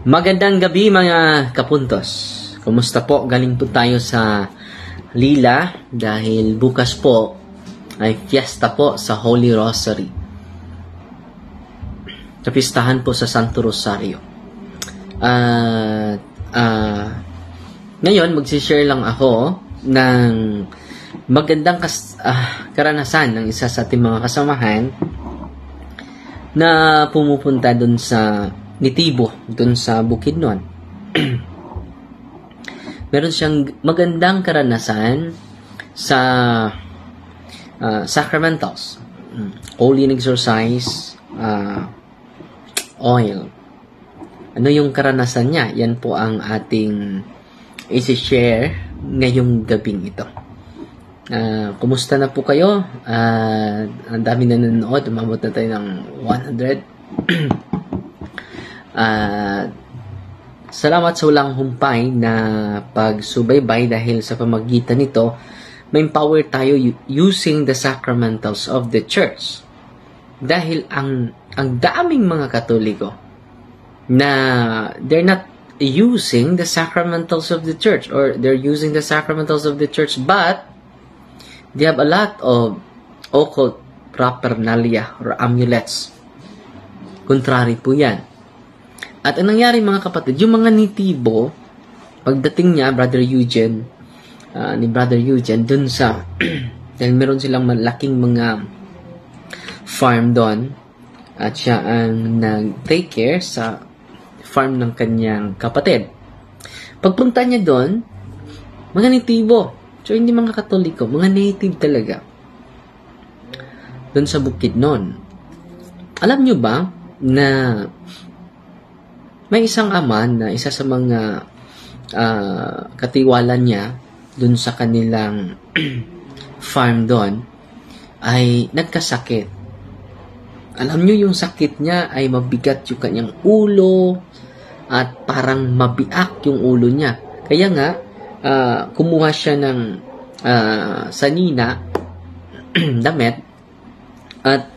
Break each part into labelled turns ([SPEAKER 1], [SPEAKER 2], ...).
[SPEAKER 1] Magandang gabi mga kapuntos. Kumusta po? Galing po tayo sa Lila dahil bukas po ay fiesta po sa Holy Rosary. Kapistahan po sa Santo Rosario. Ngayon, magsishare lang ako ng magandang karanasan ng isa sa ating mga kasamahan na pumupunta dun sa Nitibo, dun sa Bukidnon. Meron siyang magandang karanasan sa sacramentals, holy exercise, oil. Ano yung karanasan niya? Yan po ang ating isi-share ngayong gabing ito. Kumusta na po kayo? Ang dami na nanonood. Umabot na tayo ng 100. Salamat sa walang humpay na pagsubaybay dahil sa pamagitan nito, may empower tayo using the sacramentals of the church. Dahil ang daming mga Katoliko na they're not using the sacramentals of the church, or they're using the sacramentals of the church but they have a lot of occult paraphernalia or amulets. Contrary po yan. At ang nangyari mga kapatid, yung mga Nitibo, pagdating niya, ni Brother Eugene, dun sa, dahil meron silang malaking mga farm doon, at siya ang nag-take care sa farm ng kanyang kapatid. Pagpunta niya doon, mga Nitibo, so hindi mga Katoliko, mga native talaga, doon sa Bukidnon. Alam nyo ba na may isang ama na isa sa mga katiwala niya dun sa kanilang farm doon ay nagkasakit. Alam nyo, yung sakit niya ay mabigat yung kanyang ulo at parang mabiak yung ulo niya. Kaya nga, kumuha siya ng sanina, damit, at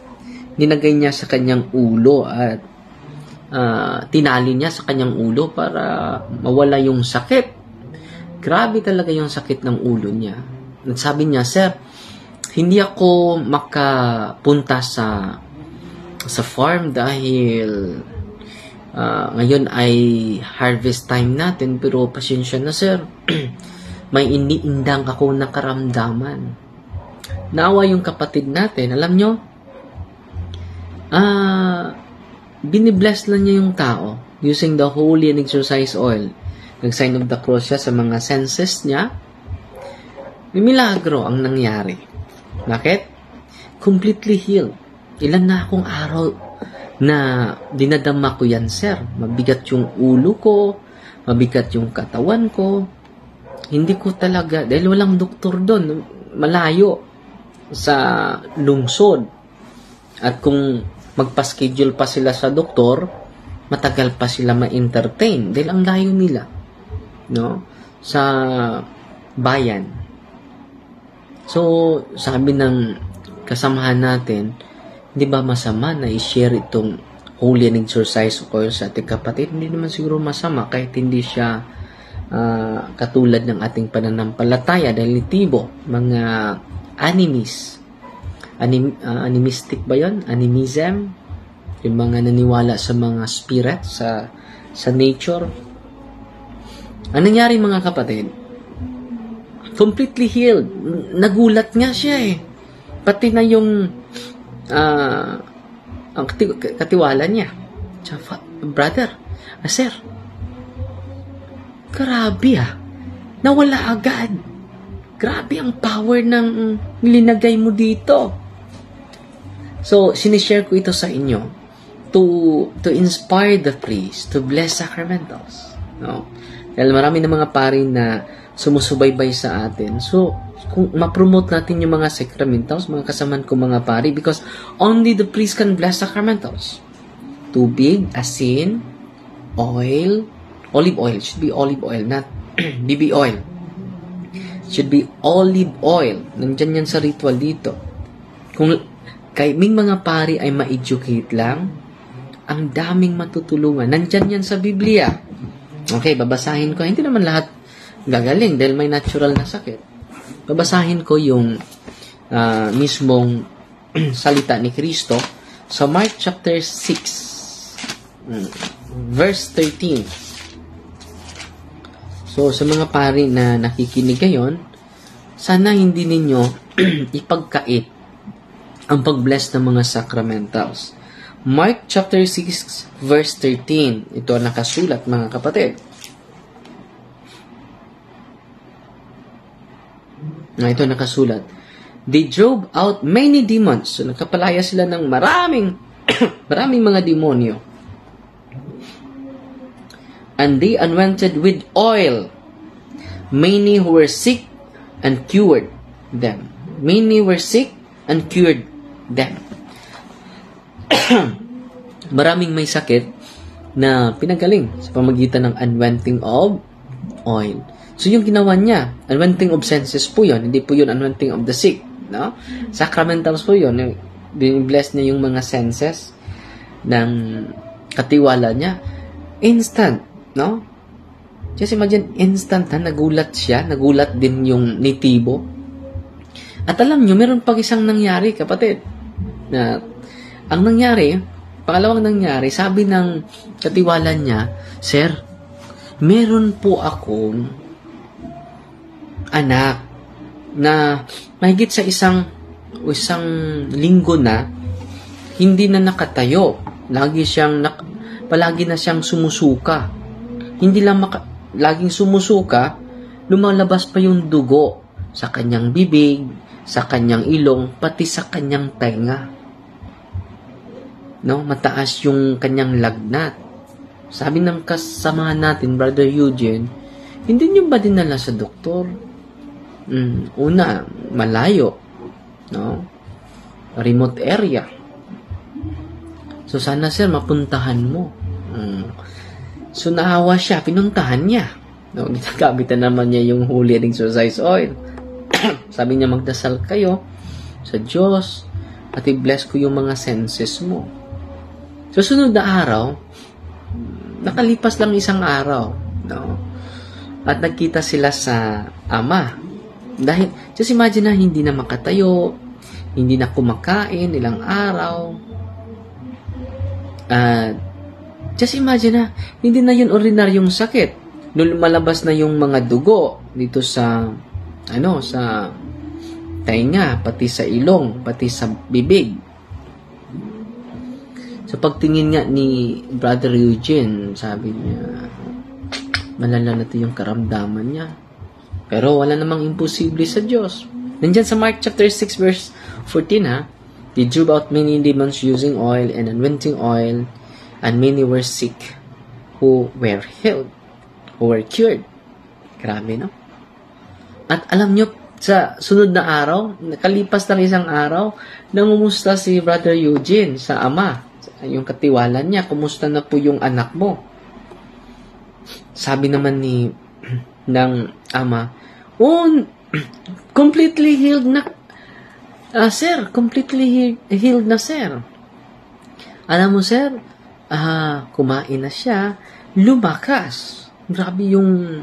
[SPEAKER 1] nilagay niya sa kanyang ulo at tinali niya sa kanyang ulo para mawala yung sakit. Grabe talaga yung sakit ng ulo niya. At sabi niya, "Sir, hindi ako makapunta sa farm dahil ngayon ay harvest time natin, pero pasensya na sir, may iniindang ako na karamdaman." Naawa yung kapatid natin. Alam nyo, binibless lang niya yung tao using the holy and exercise oil. Nag-sign of the cross siya sa mga senses niya. May milagro ang nangyari. Bakit? Completely healed. Ilan na akong araw na dinadama ko yan, sir. Mabigat yung ulo ko, mabigat yung katawan ko. Hindi ko talaga, dahil walang doktor doon, malayo sa lungsod. At kung magpa-schedule pa sila sa doktor, matagal pa sila ma-entertain dahil ang layo nila, no, sa bayan. So, sabi ng kasamahan natin, hindi ba masama na i-share itong holy and exercise oil sa ating kapatid? Hindi naman siguro masama kahit hindi siya katulad ng ating pananampalataya dahil Nitibo, mga animistic ba yun? Animism? Yung mga naniwala sa mga spirit, sa nature. Ang nangyari mga kapatid, completely healed. Nagulat nga siya eh. Pati na yung ang katiwala niya. Brother, sir, grabe nawala agad. Grabe ang power ng linagay mo dito. So, sinishare ko ito sa inyo to inspire the priest to bless sacramentals. No? Dahil marami na mga pari na sumusubaybay sa atin. So, kung ma-promote natin yung mga sacramentals, mga kasaman ko mga pari, because only the priest can bless sacramentals. Tubig, asin, oil, olive oil. It should be olive oil, not BB oil. It should be olive oil. Nandyan yan sa ritual dito. Kung kaming mga pari ay ma-educate lang ang daming matutulungan. Nandyan yan sa Biblia. Okay, babasahin ko. Hindi naman lahat gagaling dahil may natural na sakit. Babasahin ko yung mismong salita ni Kristo sa Mark chapter 6, verse 13. So, sa mga pari na nakikinig ngayon, sana hindi ninyo ipagkait ang pag-bless ng mga sacramentals. Mark chapter 6, verse 13. Ito ang nakasulat, mga kapatid. Ito nakasulat. They drove out many demons. So, nagkapalaya sila ng maraming mga demonyo. And they anointed with oil many who were sick and cured them. Many were sick and cured them. Maraming may sakit na pinagaling sa pamagitan ng anointing of oil. So, yung ginawa niya, anointing of senses po yun. Hindi po yun anointing of the sick. No? Sacramentals po yun. Bless niya yung mga senses ng katiwala niya. Instant. No? Just imagine, instant ha, nagulat siya. Nagulat din yung nitibo. At alam nyo, meron pag isang nangyari, kapatid. Na, ang nangyari, pangalawang nangyari, sabi ng katiwala niya, Sir, meron po akong anak na mahigit sa isang linggo na hindi na nakatayo. Palagi na siyang sumusuka. Hindi lang laging sumusuka, lumalabas pa yung dugo sa kanyang bibig, sa kanyang ilong, pati sa kanyang tenga. No, mataas yung kanyang lagnat. Sabi ng kasamahan natin, Brother Eugene, hindi niyo ba dinala sa doktor? Una, malayo. No? Remote area. So, sana sir, mapuntahan mo. So, naawa siya, pinuntahan niya. No, ginagamit na naman niya yung holy and exorcise oil. Sabi niya, magdasal kayo sa Diyos at i-bless ko yung mga senses mo. So, sunod na araw, nakalipas lang isang araw, no? At nagkita sila sa ama. Dahil, just imagine na hindi na makatayo, hindi na kumakain ilang araw. Just imagine na, hindi na yun ordinaryong sakit. Nung lumalabas na yung mga dugo dito sa tainga, pati sa ilong, pati sa bibig. Sa pagtingin nga ni Brother Eugene, sabi niya, malala na ito yung karamdaman niya. Pero wala namang imposible sa Diyos. Nandyan sa Mark chapter 6 verse 14 ha, they drove out many demons using oil and anointing oil, and many were sick who were healed, who were cured. Grabe, no? At alam nyo, sa sunod na araw, nakalipas lang isang araw, nangumusta si Brother Eugene sa ama, yung katiwalan niya, kumusta na po yung anak mo? Sabi naman ng ama, completely healed na, sir, completely healed na, sir. Alam mo, sir, kumain na siya, lumakas. Grabe yung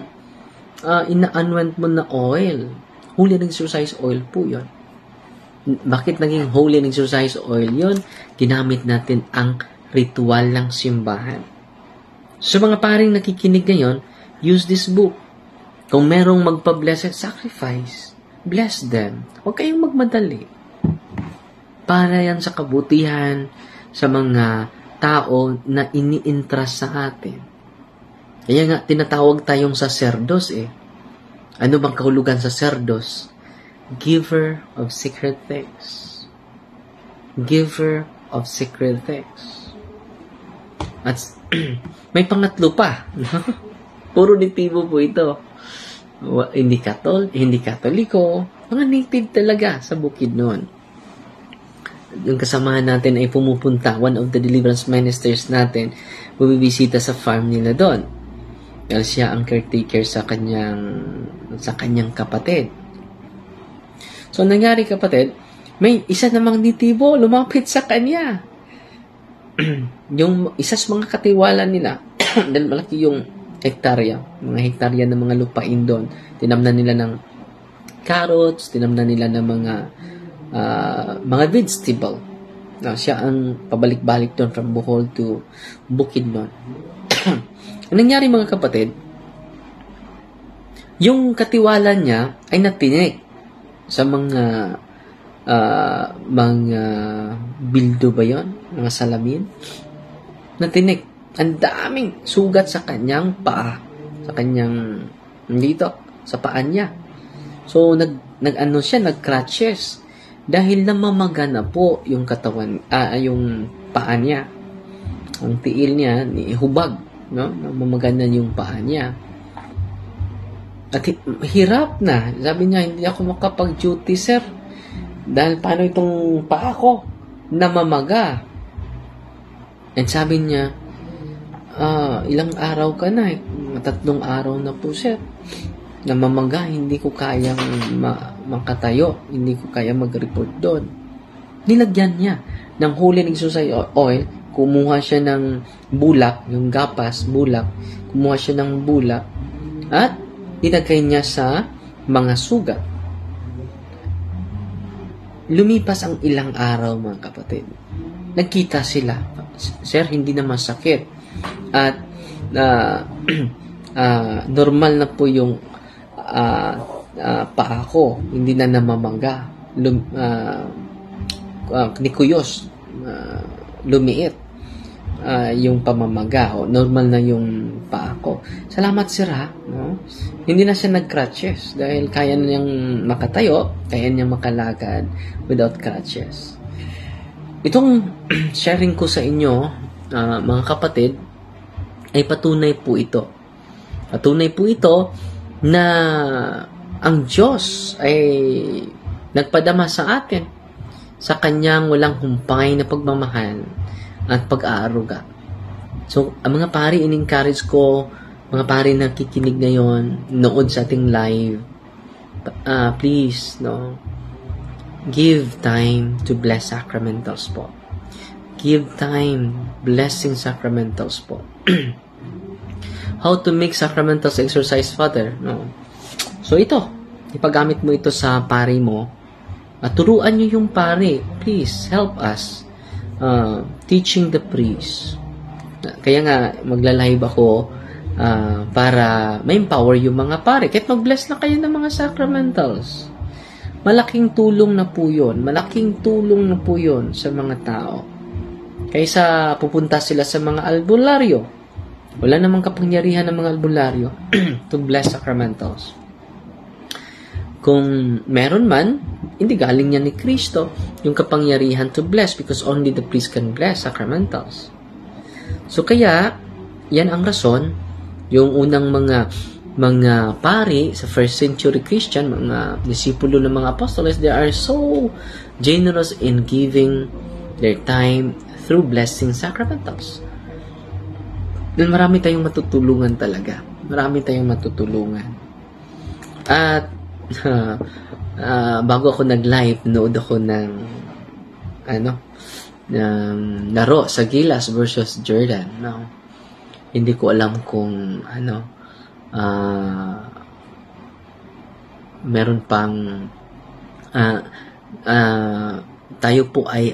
[SPEAKER 1] ina-anoint mo na oil. Holy and exorcise oil po yun. Bakit naging holy and exorcise oil yun? Ginamit natin ang ritual ng simbahan. So, mga paring nakikinig ngayon, use this book. Kung merong magpa-blessed sacrifice, bless them. Huwag kayong magmadali. Para yan sa kabutihan sa mga tao na ini-entrust sa atin. Kaya nga, tinatawag tayong sacerdos eh. Ano bang kahulugan sa sacerdos? Giver of secret things. Giver of secret things. At may pangatlo pa. Puro nitibo po ito. Hindi katoliko. Mga native talaga sa bukid noon. Yung kasamahan natin ay pumupunta. One of the deliverance ministers natin bumibisita sa farm nila doon. Dahil siya ang caretaker sa kanyang kapatid. So, nangyari kapatid, may isa namang nitibo lumapit sa kanya. yung isa sa mga katiwala nila, dahil malaki yung mga hektarya ng mga lupain doon. Tinamnan nila ng carrots, tinamnan nila ng mga vegetable. Siya ang pabalik-balik doon from Bohol to Bukidnon. Ang nangyari mga kapatid, yung katiwala niya ay natinik sa mga bildo ba yun? Mga salamin? Natinik. Ang daming sugat sa kanyang paa. Sa kanyang, sa paa niya. So, nag-crutches. Dahil namamaga na po yung katawan, yung paa niya. Ang tiil niya, hubag. No? Namamaga na yung paa niya. At hirap na. Sabi niya, hindi ako makapag-duty, sir. Dahil paano itong paa ko? Namamaga. And sabi niya, ilang araw ka na. 3 araw na po, sir. Namamaga, hindi ko kayang makatayo. Hindi ko kaya mag-report doon. Nilagyan niya ng Holy Exorcise oil. Kumuha siya ng bulak, yung gapas, bulak. Kumuha siya ng bulak. At nilagay niya sa mga sugat. Lumipas ang ilang araw, mga kapatid. Nagkita sila. Sir, hindi na masakit. At normal na po yung paa ko. Hindi na namamaga. Nikuyos. Lumiit. Yung pamamaga. Normal na yung paa ko. Salamat, sir, ha? No? Hindi na siya nag-crutches dahil kaya niyang makatayo, kaya niyang makalakad without crutches. Itong sharing ko sa inyo, mga kapatid, ay patunay po ito. Patunay po ito na ang Diyos ay nagpadama sa atin sa kanyang walang humpay na pagmamahal at pag-aaruga. So, ang mga pari, in-encourage ko, mga pari na kikinig ngayon, nood sa ating live, please, no, give time to bless sacramentals po. Give time, blessing sacramentals po. How to make sacramentals exercise, Father? No. So, ito, ipagamit mo ito sa pari mo, at turuan nyo yung pari. Please, help us teaching the priest. Kaya nga, magla-live ako para ma-empower yung mga pare. Kahit mag-bless na kayo ng mga sacramentals. Malaking tulong na po yun. Malaking tulong na po yun sa mga tao. Kaysa pupunta sila sa mga albularyo. Wala namang kapangyarihan ng mga albularyo to bless sacramentals. Kung meron man, hindi galing niya ni Kristo yung kapangyarihan to bless because only the priest can bless sacramentals. So kaya, yan ang rason, yung unang mga pari sa first century Christian, mga disipulo ng mga apostoles, they are so generous in giving their time through blessing sacramentals. Then marami tayong matutulungan talaga. Marami tayong matutulungan. At bago ako nag-live, nood ako ng laro sa Gilas versus Jordan. No? Hindi ko alam kung meron pang tayo po ay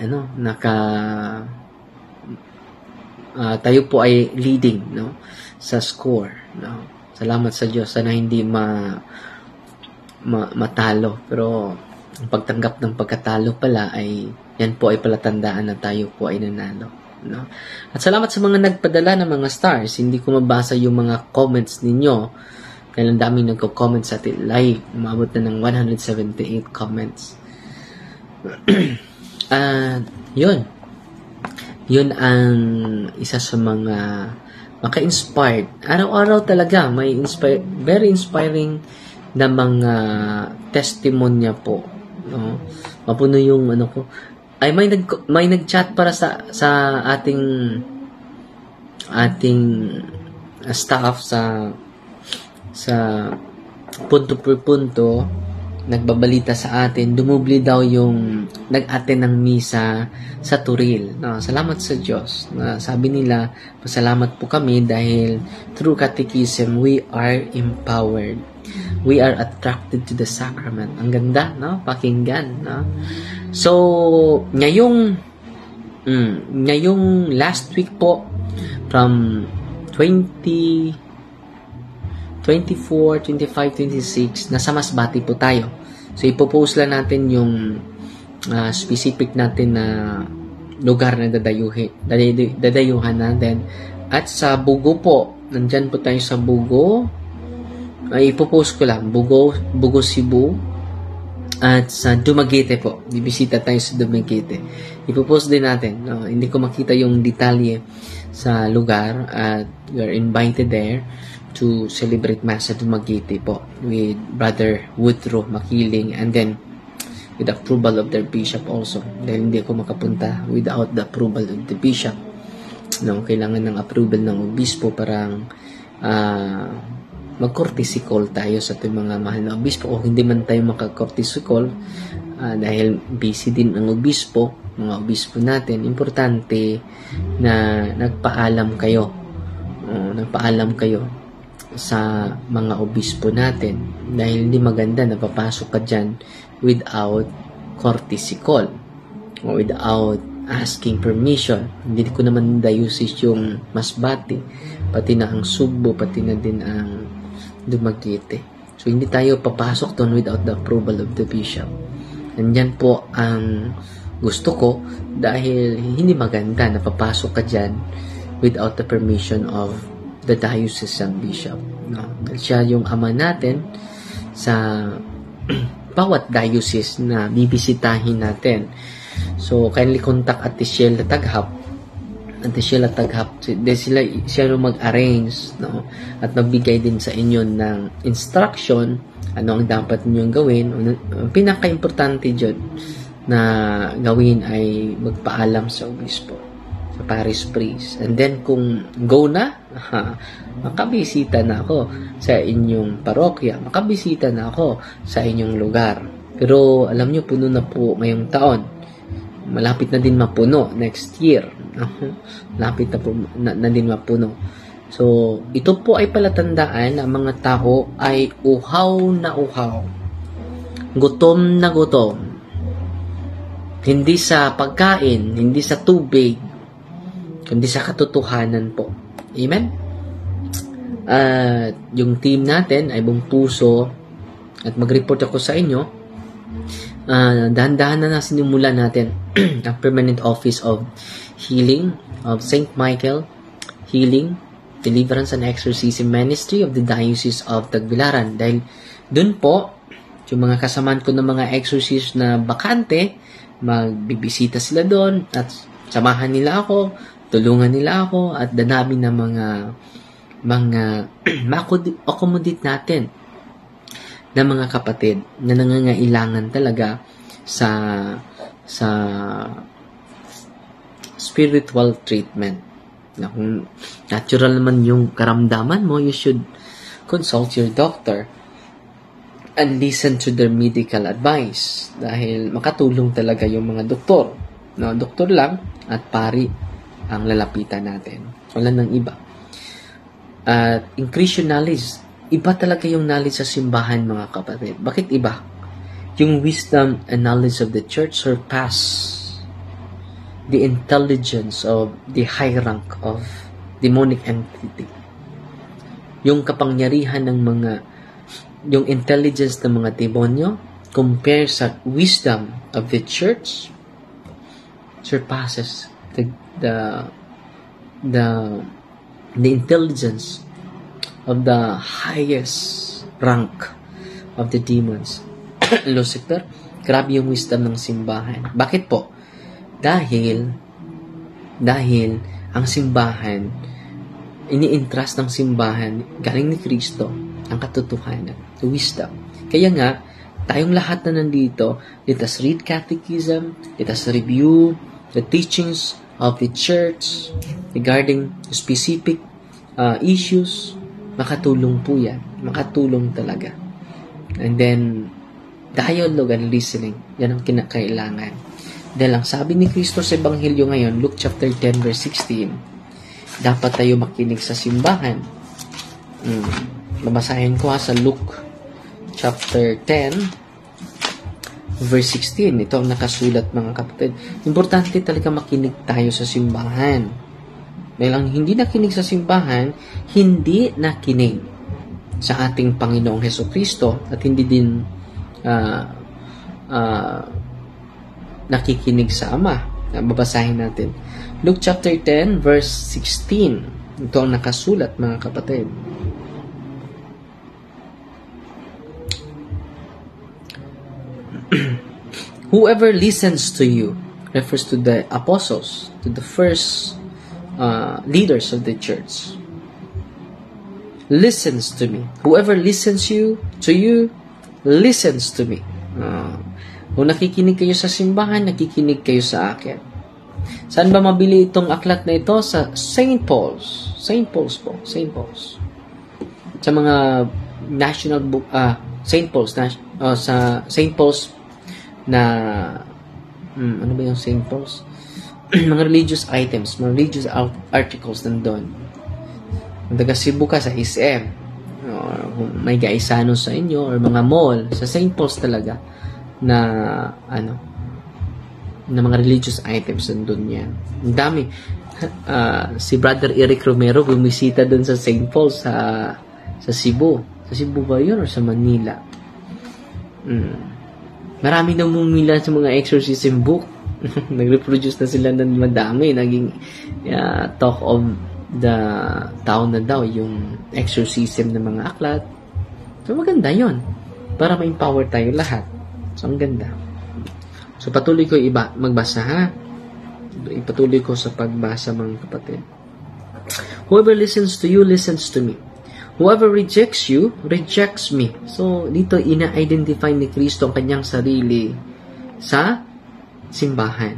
[SPEAKER 1] tayo po ay leading, no, sa score, no. Salamat sa Diyos, sana hindi matalo, pero ang pagtanggap ng pagkatalo pala ay yan po ay palatandaan na tayo po ay nanalo, no? At salamat sa mga nagpadala ng mga stars. Hindi ko mabasa yung mga comments ninyo. Kailan daming nagko-comment sa atin live. Umabot na ng 178 comments. Yun ang isa sa mga maka-inspired. Araw-araw talaga may very inspiring na mga testimonya po, no? Mapuno yung ko. Ay may nag-chat para sa ating staff sa punto per punto. nagbabalita sa atin, dumubli daw yung nag-attend ng misa sa Turil. No, salamat sa Diyos. Sabi nila, pasalamat po kami dahil through catechism, we are empowered. We are attracted to the sacrament. Ang ganda, no? Pakinggan, no? So, ngayong last week po, from 24, 25, 26, nasa Masbate po tayo. So, ipopost lang natin yung specific natin na lugar na dadayuhan natin. At sa Bugo po, nandyan po tayo sa Bugo. Ipopost ko lang, Bugo, Cebu. At sa Dumaguete po, bibisita tayo sa Dumaguete. Ipopost din natin. Hindi ko makita yung detalye sa lugar at you are invited there to celebrate Mass sa Dumaguete po with Brother Woodrow Makiling, and then with the approval of their bishop also. Dahil hindi ako makapunta without the approval of the bishop. No, kailangan ng approval ng obispo para mag-courtesy call tayo sa ating mga mahal na obispo, o hindi man tayo maka-courtesy call dahil busy din ang obispo, mga obispo natin. Importante na nagpaalam kayo sa mga obispo natin, dahil hindi maganda na papasok ka dyan without courtesy call o without asking permission. Hindi ko naman diocese yung Masbate, pati na ang Subo, pati na din ang Dumaguete. So, hindi tayo papasok doon without the approval of the bishop. Nandyan po ang gusto ko, dahil hindi maganda na papasok ka dyan without the permission of the diocesan bishop. No? Siya yung ama natin sa bawat diocese na bibisitahin natin. So, kindly contact Ate Sheila Taghap. Siya yung mag-arrange, no? At magbigay din sa inyo ng instruction, ano ang dapat ninyong gawin. Ang pinaka-importante dyan na gawin ay magpaalam sa obispo, sa parish priest. And then, kung go na, makabisita na ako sa inyong parokya, makabisita na ako sa inyong lugar. Pero, alam nyo, puno na po ngayong taon. Malapit na din mapuno next year. Malapit na po na din mapuno. So, ito po ay palatandaan na mga tao ay uhaw na uhaw. Gutom na gutom. Hindi sa pagkain, hindi sa tubig, kundi sa katotohanan po. Amen? Yung team natin ay buong puso at mag-report ako sa inyo. Dahan-dahan na sinimula natin ang Permanent Office of Healing of St. Michael, Healing, Deliverance and Exorcism Ministry of the Diocese of Tagbilaran. Dahil dun po, yung mga kasamaan ko ng mga exorcist na bakante, magbibisita sila doon at samahan nila ako, tulungan nila ako, at danami na mga ma-accommodate natin na mga kapatid na nangangailangan talaga sa spiritual treatment. Na kung natural naman yung karamdaman mo, you should consult your doctor and listen to their medical advice, dahil makatulong talaga yung mga doktor. No, doktor lang at pari ang lalapitan natin. Wala nang iba. At increase your knowledge. Iba talaga yung knowledge sa simbahan, mga kapatid. Bakit iba? Yung wisdom and knowledge of the church surpass the intelligence of the high rank of demonic entity. Yung kapangyarihan ng yung intelligence ng mga demonyo compare sa wisdom of the church surpasses the intelligence of the highest rank of the demons. Lucifer, grabe yung wisdom ng simbahan. Bakit po? Dahil ang simbahan, ini-entrust ng simbahan galing ni Kristo ang katotohanan, the wisdom. Kaya nga, tayong lahat na nandito, let us read catechism, let us review the teachings of the church regarding specific issues. Makatulong po yan. Makatulong talaga. And then, Dialogue and listening. Yan ang kinakailangan. Dahil ang sabi ni Kristo sa Ebanghelyo ngayon, Luke chapter 10 verse 16, dapat tayo makinig sa simbahan. Babasahin ko sa Luke chapter 10 verse 16. Ito ang nakasulat, mga kapatid. Importante talaga makinig tayo sa simbahan. Dahil ang hindi nakinig sa simbahan, hindi nakinig sa ating Panginoong Hesukristo at hindi din nakikinig sa Ama. Babasahin natin. Luke chapter 10 verse 16. Ito ang nakasulat, mga kapatid. Whoever listens to you, refers to the apostles, to the first leaders of the church. Listens to me. Whoever listens to you, listens to me. Kung nakikinig kayo sa simbahan, nakikinig kayo sa akin. Saan ba mabili itong aklat na ito? Sa St. Paul's. St. Paul's po. St. Paul's. Sa mga national book, St. Paul's, sa St. Paul's na, ano ba yung St. Paul's? Mga religious items, mga religious articles nandun. Kung taga Cebu ka, sa SM, or kung may gaisano sa inyo, or mga mall, sa St. Paul's talaga, na na mga religious items nandun yan. Ang dami. Si Brother Eric Romero bumisita dun sa St. Paul's sa Cebu. Sa Cebu ba yun or sa Manila? Marami nang bumila sa mga exorcism book. Nag-reproduce na sila ng madami. Naging talk of the town na daw yung exorcism ng mga aklat. So maganda yon para ma-empower tayo lahat. So ang ganda. So patuloy ko magbasa, ha? Ipatuloy ko sa pagbasa, mga kapatid. Whoever listens to you, listens to me. Whoever rejects you, rejects me. So dito ina-identify ni Kristo ang kanyang sarili sa simbahan,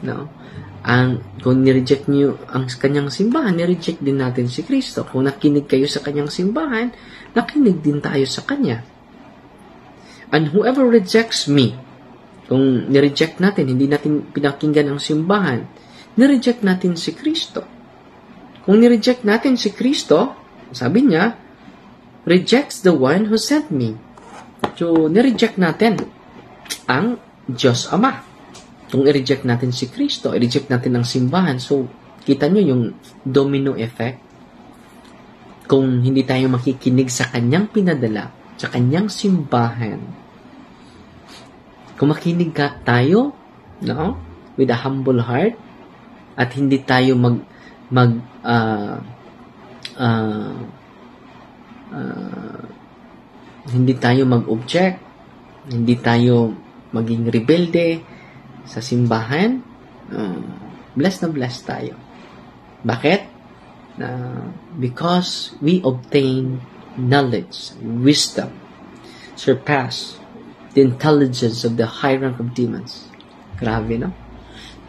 [SPEAKER 1] no? Kung ni-reject niyo ang kanyang simbahan, ni-reject din natin si Kristo. Kung nakinig kayo sa kanyang simbahan, nakinig din tayo sa kanya. And whoever rejects me, kung ni-reject natin, hindi natin pinakinggan ang simbahan, ni-reject natin si Kristo. Kung ni-reject natin si Kristo, sabi niya, rejects the one who sent me. So, ni-reject natin ang Diyos Ama. Kung i-reject natin si Kristo, i-reject natin ang simbahan. So, kita nyo yung domino effect. Kung hindi tayo makikinig sa kanyang pinadala, sa kanyang simbahan, kung makinig tayo, no, with a humble heart, at hindi tayo hindi tayo mag-object, hindi tayo maging rebelde sa simbahan, blessed na blessed tayo. Bakit? Because we obtain knowledge, wisdom, surpass the intelligence of the high rank of demons. Grabe, no?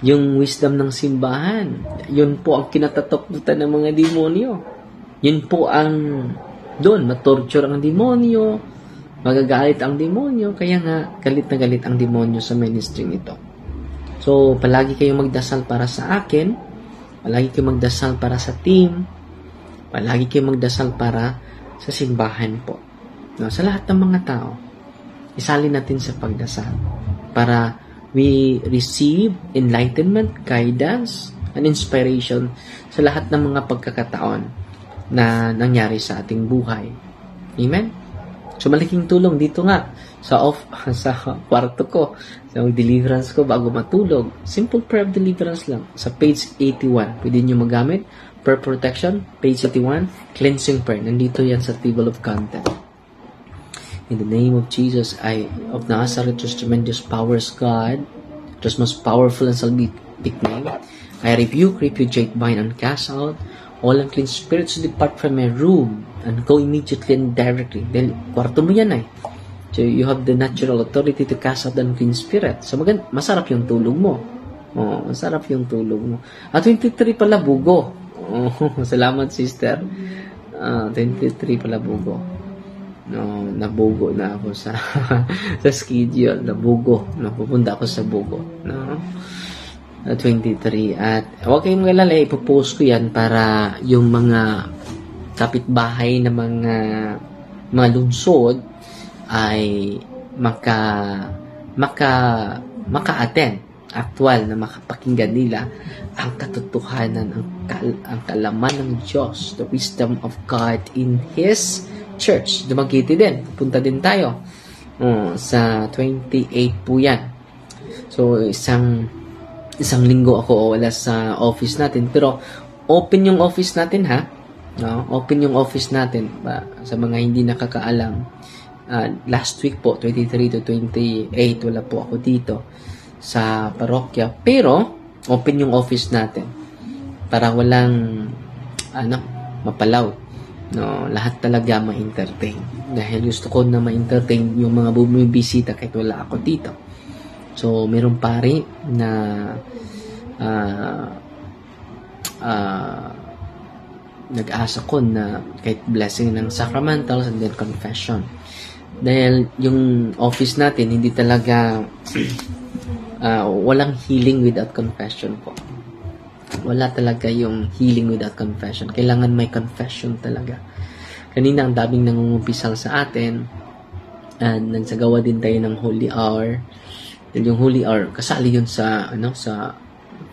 [SPEAKER 1] Yung wisdom ng simbahan, yun po ang kinatatakutan ng mga demonyo. Yun po ang doon, matorture ang demonyo, magagalit ang demonyo, kaya nga galit na galit ang demonyo sa ministry nito. So, palagi kayong magdasal para sa akin, palagi kayong magdasal para sa team, palagi kayong magdasal para sa simbahan po. No, sa lahat ng mga tao, isalin natin sa pagdasal para we receive enlightenment, guidance, and inspiration sa lahat ng mga pagkakataon na nangyari sa ating buhay. Amen? So, malaking tulong dito nga sa kwarto ko, sa deliverance ko bago matulog. Simple prayer of deliverance lang. Sa page 81, pwede nyo magamit. Prayer protection, page 81, cleansing prayer. Nandito yan sa table of content. In the name of Jesus, of Nazareth, whose tremendous powers, God, whose most powerful and salvific name, I rebuke, repudiate, bind, and cast out all unclean spirits to depart from my room and go immediately and directly. Dahil kwarto mo yan ay. So, you have the natural authority to cast out the unclean spirit. So, masarap yung tulog mo. Oh, masarap yung tulog mo. At 23 pala, bugo. Oh, salamat, sister. 23 pala, bugo. No, nabugo na ako sa sa schedule, nabugo. No, pupunta ako sa Bugo, no. 23 at huwag kayong magalala, ipopost ko yan para yung mga kapitbahay na mga lungsod ay maka-attend, actual na makapakinggan nila ang katotohanan, ang kalaman ng Diyos, the wisdom of God in His Church. Dumaguete din, punta din tayo sa 28 po yan. So isang linggo ako wala sa office natin, pero open yung office natin, ha, no? Open yung office natin sa mga hindi nakakaalam. Last week po, 23 to 28, wala po ako dito sa parokya, pero open yung office natin para walang mapalaw, no? Lahat talaga ma-entertain, dahil gusto ko na ma-entertain yung mga bumibisita kahit wala ako dito. So meron pari na nag-asa ko na kahit blessing ng sacramentals and then confession, dahil yung office natin hindi talaga walang healing without confession po. Wala talaga yung healing without confession. Kailangan may confession talaga. Kanina ang daming nangungumpisal sa atin, and nagsagawa din tayo ng Holy Hour. And yung Holy Hour, kasali yun sa sa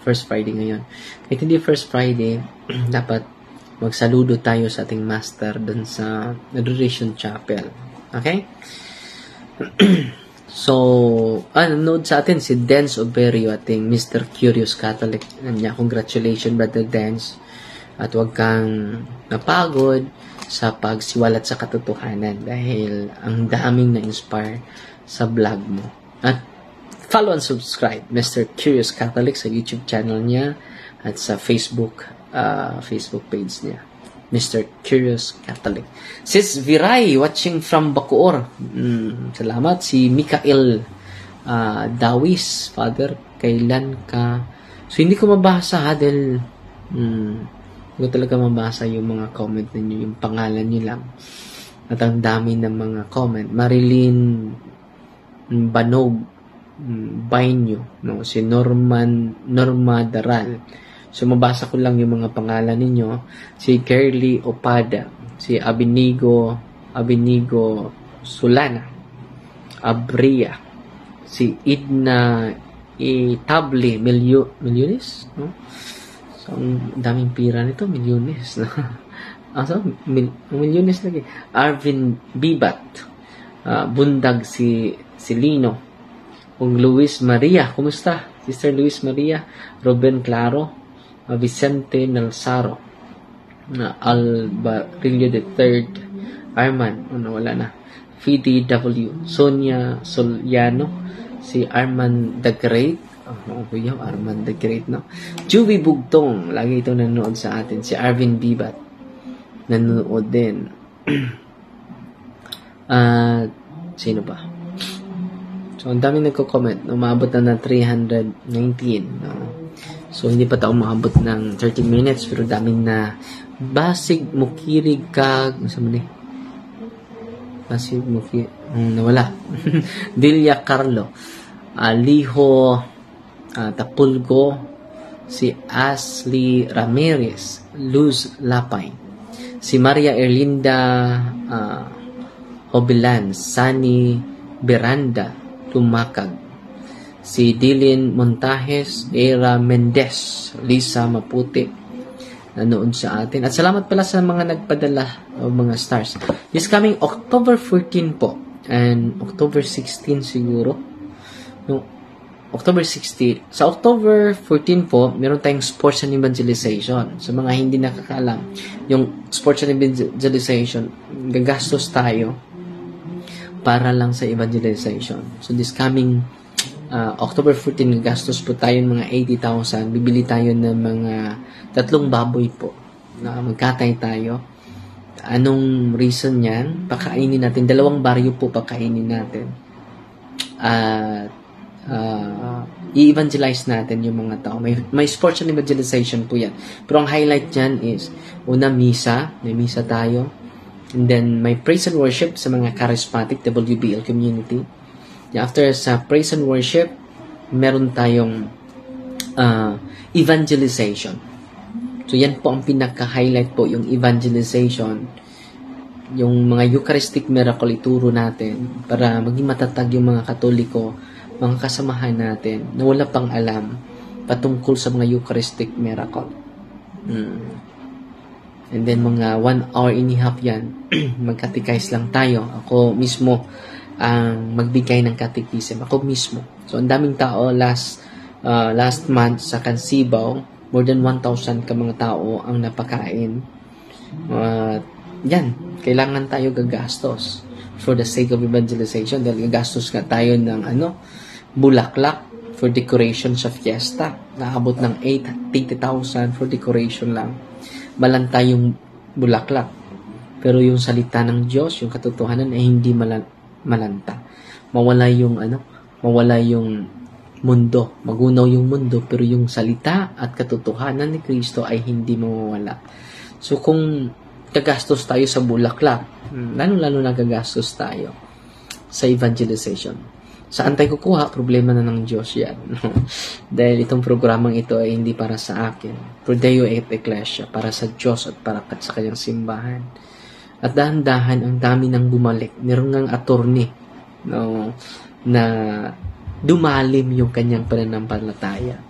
[SPEAKER 1] First Friday ngayon. Kahit hindi First Friday, dapat magsaludo tayo sa ating Master dun sa Adoration Chapel. Okay? So, nanood sa atin si Dance Oberio, ating Mr. Curious Catholic. Congratulations, Brother Dance. At huwag kang napagod sa pagsiwalat sa katotohanan, dahil ang daming na-inspire sa vlog mo. At follow and subscribe Mr. Curious Catholic sa YouTube channel niya at sa Facebook page niya, Mr. Curious Catholic. Sis Viray, watching from Bacoor. Salamat. Si Mikael Dawis, Father, kailan ka? So, hindi ko mabasa, ha, dahil hindi ko talaga mabasa yung mga comment ninyo, yung pangalan nyo lang. At ang dami ng mga comment. Marilyn Banog Bainyo, no? Si Norma Daral. So, mabasa ko lang yung mga pangalan ninyo. Si Kerly Opada, si Abinigo Sulana, Abria, si Idna Itable Milyones, no? So, ang daming pira nito, milyones, no? Milyones lagi. Arvin Bibat, Bundag si Lino, kung Luis Maria, kumusta? Sister Luis Maria, Ruben Claro, Vicente Nalsaro, Albarillo III, Arman, wala na, VDW, Sonia Soliano, si Arman the Great, Arman the Great, no? Juby Bugtong, lagi itong nanonood sa atin. Si Arvin Bibat, nanonood din. Sino ba? So, ang dami nagko-comment. Umabot na 319. No? So, hindi pa tayo umabot ng 30 minutes, pero daming na basig mukirig kag basig mukirig nawala. Delia Carlo, Liho Tapulgo, si Ashley Ramirez, Luz Lapay, si Maria Erlinda Hobilan, Sani Beranda Tumakag, si Dilin Montajes, Era Mendez, Lisa Maputi, nanood sa atin. At salamat pala sa mga nagpadala o mga stars. This coming October 14 po, and October 16 siguro. No, October 16. Sa October 14 po, meron tayong sports and evangelization. Sa mga hindi nakakaalam, yung sports and evangelization, gagastos tayo para lang sa evangelization. So this coming October 14, gastos po tayo ng mga 80,000. Bibili tayo ng mga 3 baboy po na magkatay tayo. Anong reason yan? Pakainin natin. 2 baryo po pakainin natin. At i-evangelize natin yung mga tao. May sports and evangelization po yan. Pero ang highlight dyan is, una, misa. May misa tayo. And then, may praise and worship sa mga charismatic WBL community. After sa praise and worship, meron tayong evangelization. So, yan po ang pinaka-highlight po, yung evangelization. Yung mga Eucharistic miracle ituro natin para maging matatag yung mga Katoliko, mga kasamahan natin na wala pang alam patungkol sa mga Eucharistic miracle. And then, mga 1 hour and a half yan, magkatikais lang tayo. Ako mismo ang magbigay ng katekism. Ako mismo. So, ang daming tao last month sa Kansibaw, more than 1,000 ka mga tao ang napakain. Yan, kailangan tayo gagastos for the sake of evangelization dahil gagastos nga tayo ng bulaklak for decoration sa fiesta. Naabot ng 80,000 for decoration lang. Malanta yung bulaklak. Pero yung salita ng Diyos, yung katotohanan ay hindi malanta. Mawala yung mundo. Magunaw yung mundo, pero yung salita at katotohanan ni Kristo ay hindi mawawala. So, kung gagastos tayo sa bulaklak, lalo-lalo na gagastos tayo sa evangelization. Saan tayo kukuha? Problema na ng Diyos yan. Dahil itong programang ito ay hindi para sa akin. Pro Deo et Ecclesia, para sa Diyos at para sa kanyang simbahan. At dahan-dahan, ang dami nang bumalik. Meron ngang attorney na dumalim yung kanyang pananampalataya.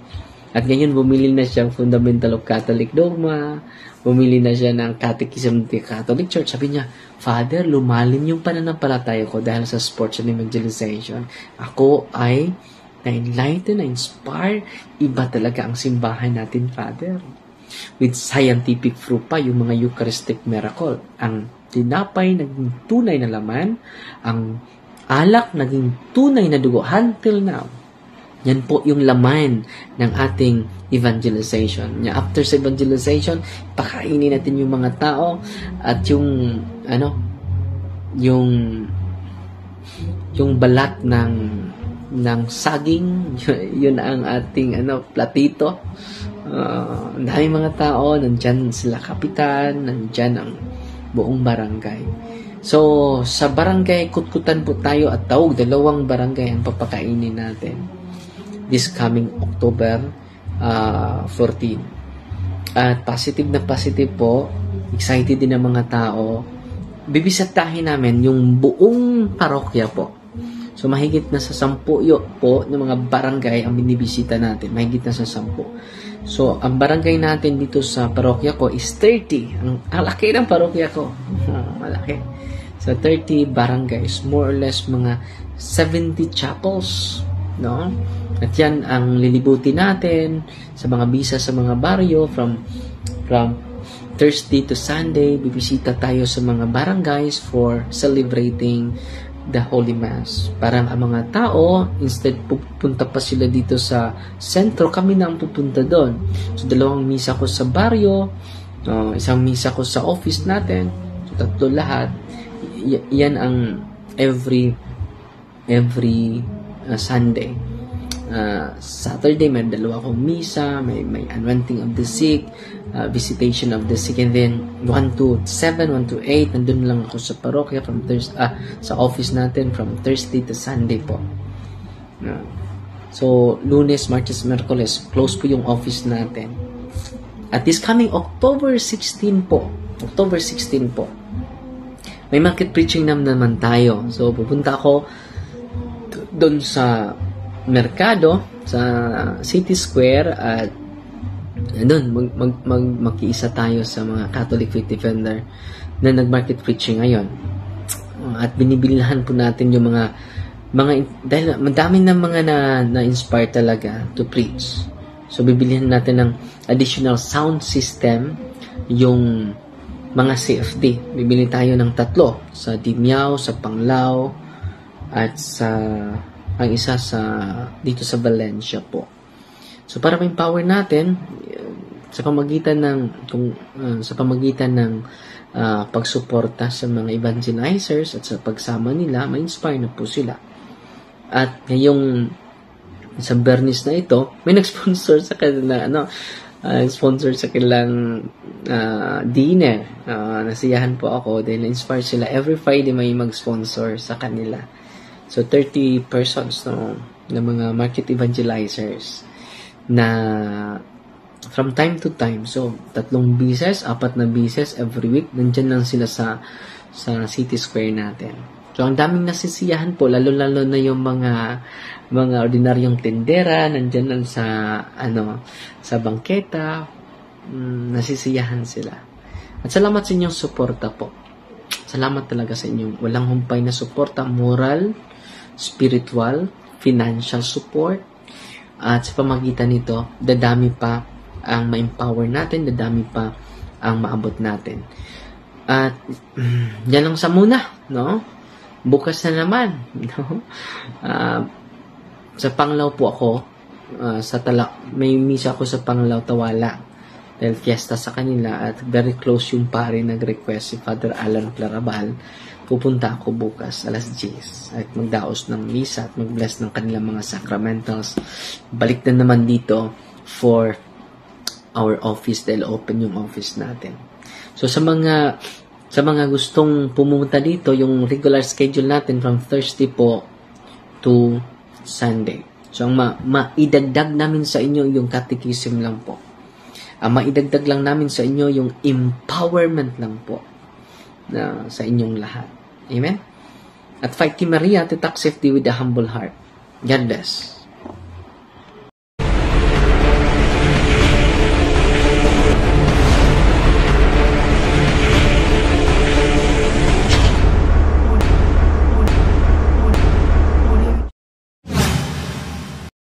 [SPEAKER 1] At ngayon, bumili na siyang Fundamental of Catholic Dogma, bumili na siya ng Catechism of the Catholic Church. Sabi niya, Father, lumalim yung pananampalataya ko dahil sa sports and evangelization. Ako ay na-enlighten, na-inspire. Iba talaga ang simbahan natin, Father. With scientific proof pa, yung mga Eucharistic miracle. Ang tinapay, naging tunay na laman. Ang alak, naging tunay na dugo until now. Yan po yung laman ng ating evangelization. After sa evangelization, pakainin natin yung mga tao at yung balat ng saging, yun ang ating platito. Dahil mga tao, nandyan sila kapitan, nandyan ang buong barangay. So, sa barangay, Kutkutan po tayo at Taog, 2 barangay ang papakainin natin this coming October 14. At positive na positive po, excited din ang mga tao. Bibisitahin namin yung buong parokya po. So, mahigit na sa 10 po ng mga barangay ang binibisita natin. Mahigit na sa 10. So, ang barangay natin dito sa parokya ko is 30. Ang laki ng parokya ko. Malaki. So, 30 barangays. More or less mga 70 chapels. No? At yan ang lilibutin natin sa mga bisa sa mga baryo from Thursday to Sunday. Bibisita tayo sa mga barangays for celebrating the Holy Mass. Parang ang mga tao, instead pupunta pa sila dito sa sentro, kami na ang pupunta doon. So, 2 misa ko sa baryo, 1 misa ko sa office natin. So, 3 lahat. Yan ang every Sunday. Saturday, may 2 akong misa, may anointing of the sick, visitation of the sick, and then 1 to 7, 1 to 8, nandun lang ako sa parokya from sa office natin from Thursday to Sunday po. So, Lunes, Martes, Merkules, close po yung office natin. At this coming October 16 po, may market preaching naman tayo. So, pupunta ako doon sa Merkado, sa City Square, at doon magkiisa tayo sa mga Catholic Faith Defender na nag-market preaching ngayon. At binibilihan po natin yung mga dahil madami na mga na-inspire talaga to preach. So, bibilihan natin ng additional sound system, yung mga CFD. Bibili tayo ng 3 sa Dimiao, sa Panglao, at ang isa dito sa Valencia po. So, para ma-empower natin sa pamagitan ng pagsuporta sa mga evangelizers at sa pagsama nila, ma-inspire na po sila. At ngayong sa Bernis na ito, may nag-sponsor sa kanila sponsor sa kanilang dinner. Nasiyahan po ako dahil na-inspire sila. Every Friday may mag-sponsor sa kanila. So, 30 persons na mga market evangelizers na from time to time. So, 3 bises, 4 na bises every week. Nandyan lang sila sa City Square natin. So, ang daming nasisiyahan po, lalo-lalo na yung mga ordinaryong tendera, nandyan lang sa bangketa, nasisiyahan sila. At salamat sa inyong suporta po. Salamat talaga sa inyong walang humpay na suporta, moral, spiritual, financial support. At sa pamagitan nito, dadami pa ang ma-empower natin, dadami pa ang maabot natin. At yan lang sa muna, no? Bukas na naman, no? Sa Panglao po ako, may misa ako sa Panglao Tawala dahil fiesta sa kanila at very close yung pare nag-request si Father Alan Clarabal. Pupunta ako bukas alas 10 at magdaos ng misa at mag-bless ng kanilang mga sacramentals. Balik na naman dito for our office dahil open yung office natin. So sa mga gustong pumunta dito, yung regular schedule natin from Thursday po to Sunday. So, ang maidagdag namin sa inyo yung catechism lang po. Ang maidagdag lang namin sa inyo yung empowerment lang po na sa inyong lahat. Amen? At Fighting Maria, to talk safety with a humble heart. God bless.